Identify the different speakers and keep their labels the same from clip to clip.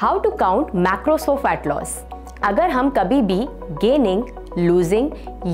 Speaker 1: How to count macros for fat loss. अगर हम कभी भी गेनिंग, लूजिंग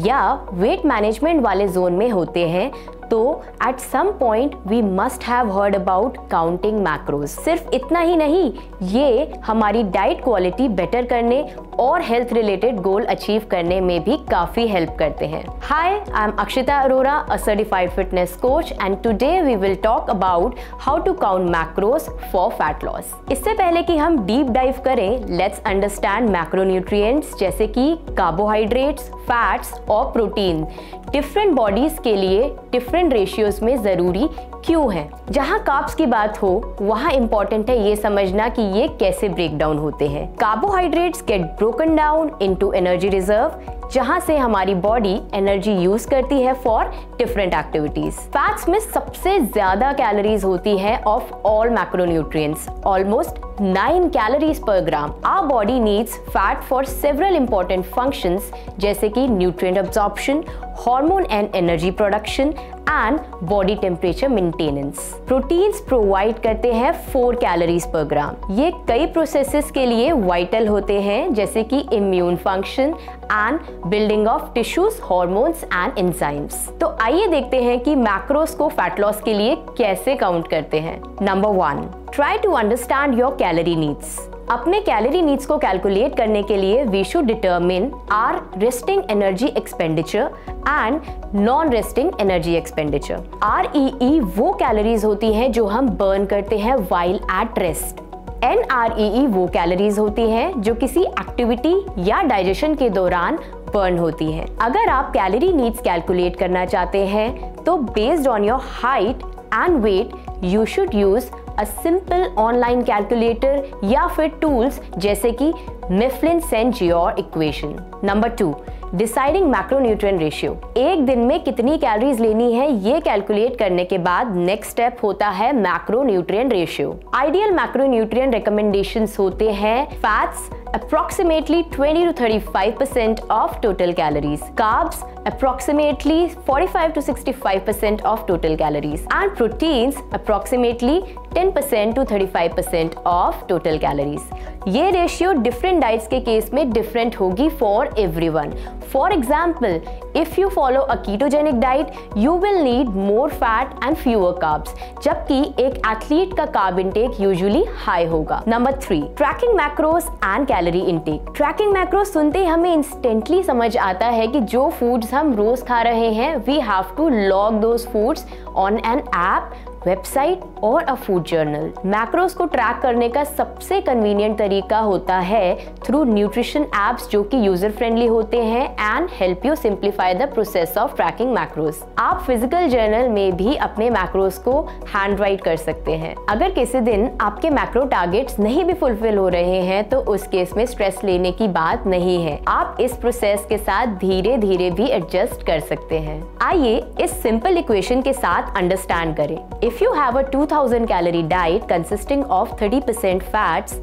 Speaker 1: या वेट मैनेजमेंट वाले जोन में होते हैं तो at some point we must have heard about counting macros. सिर्फ इतना ही नहीं, ये हमारी डाइट क्वालिटी बेटर करने और हेल्थ रिलेटेड गोल अचीव करने में भी काफी हेल्प करते हैं। Hi, I am Akshita Arora, a certified fitness coach, and today we will talk about how to count macros for fat loss. इससे पहले कि हम डीप डाइव करें, लेट्स अंडरस्टैंड मैक्रोन्यूट्रिएंट्स जैसे कि कार्बोहाइड्रेट्स, फैट्स और प्रोटीन डिफरेंट बॉडीज के लिए डिफरेंट रेशियोज में जरूरी क्यों है। जहां कार्ब्स की बात हो वहां इंपॉर्टेंट है ये समझना कि ये कैसे ब्रेक डाउन होते हैं। Carbohydrates get broken down into energy reserve, जहां से हमारी बॉडी एनर्जी यूज करती है फॉर डिफरेंट एक्टिविटीज। फैट्स में सबसे ज्यादा कैलोरीज होती है of all macronutrients, almost 9 calories per gram. Our body needs fat for several important functions जैसे कि nutrient absorption, hormone and energy production and body temperature maintenance. Proteins provide करते हैं 4 calories per ग्राम। ये कई प्रोसेसेस के लिए वाइटल होते हैं जैसे कि immune function and building of tissues, hormones and enzymes. तो आइए देखते हैं कि मैक्रोस को फैट लॉस के लिए कैसे काउंट करते हैं। Number 1, try to understand your calorie needs. अपने कैलोरी नीड्स को कैलकुलेट करने के लिए we should determine our resting energy expenditure and non resting energy expenditure. REE वो कैलोरीज होती हैं जो हम बर्न करते हैं व्हाइल एट रेस्ट। NREE वो कैलोरीज होती हैं जो किसी एक्टिविटी या डाइजेशन के दौरान बर्न होती हैं। अगर आप कैलोरी नीड्स कैलकुलेट करना चाहते हैं तो based on your height and weight you should use a simple online calculator या फिर टूल्स जैसे कि Mifflin St Jeor equation. Number 2, deciding macronutrient ratio. एक दिन में कितनी कैलोरीज लेनी है ये कैलकुलेट करने के बाद नेक्स्ट स्टेप होता है macronutrient ratio. Ideal macronutrient recommendations होते हैं fats approximately 20 to 35% of total calories, carbs approximately 45 to 65% of total calories, and proteins approximately 10% to 35% of total calories. ये रेशियो डिफरेंट डाइट्स के केस में डिफरेंट होगी for everyone. For example, if you follow a ketogenic diet you will need more fat and fewer carbs, जबकि एक athlete का carb intake usually high होगा। Number 3, tracking macros and calorie intake. Tracking macros सुनते ही हमें instantly समझ आता है कि जो फूड्स हम रोज खा रहे हैं we have to log those foods on an app, website और अ फूड जर्नल। मैक्रोस को ट्रैक करने का सबसे कन्वीनियंट तरीका होता है थ्रू न्यूट्रिशन एप्स जो कि यूजर फ्रेंडली होते हैं and help you simplify the process of tracking macros. आप फिजिकल जर्नल में भी अपने मैक्रोस को हैंड राइट कर सकते हैं। अगर किसी दिन आपके मैक्रो टारगेट्स नहीं भी फुलफिल हो रहे हैं तो उस केस में स्ट्रेस लेने की बात नहीं है, आप इस प्रोसेस के साथ धीरे धीरे भी एडजस्ट कर सकते हैं। आइए इस सिंपल इक्वेशन के साथ अंडरस्टैंड करें। If you have a 2000 calorie diet consisting of 30% fats,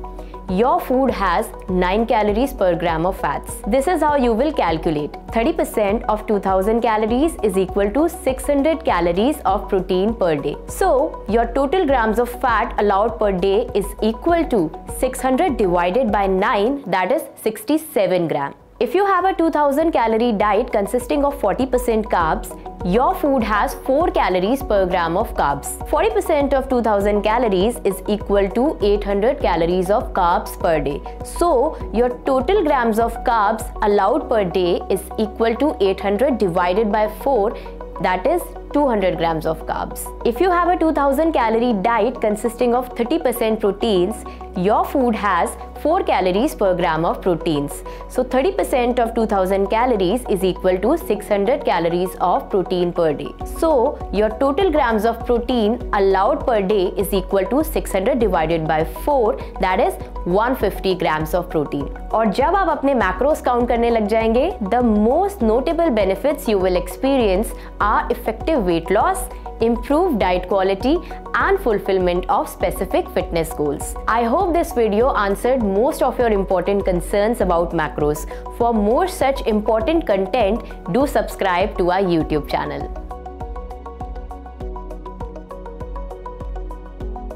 Speaker 1: your food has 9 calories per gram of fats. This is how you will calculate. 30% of 2000 calories is equal to 600 calories of protein per day. So, your total grams of fat allowed per day is equal to 600 divided by 9, that is 67 gram. If you have a 2000 calorie diet consisting of 40% carbs, your food has 4 calories per gram of carbs. 40% of 2000 calories is equal to 800 calories of carbs per day. So, your total grams of carbs allowed per day is equal to 800 divided by 4, that is 200 grams of carbs. If you have a 2000 calorie diet consisting of 30% proteins, your food has 4 calories per gram of proteins. So 30% of 2000 calories is equal to 600 calories of protein per day. So your total grams of protein allowed per day is equal to 600 divided by 4, that is 150 grams of protein. और जब आप अपने macros count करने लग जाएंगे, the most notable benefits you will experience are effective weight loss, improved diet quality and fulfillment of specific fitness goals. I hope this video answered most of your important concerns about macros. For more such important content, do subscribe to our YouTube channel.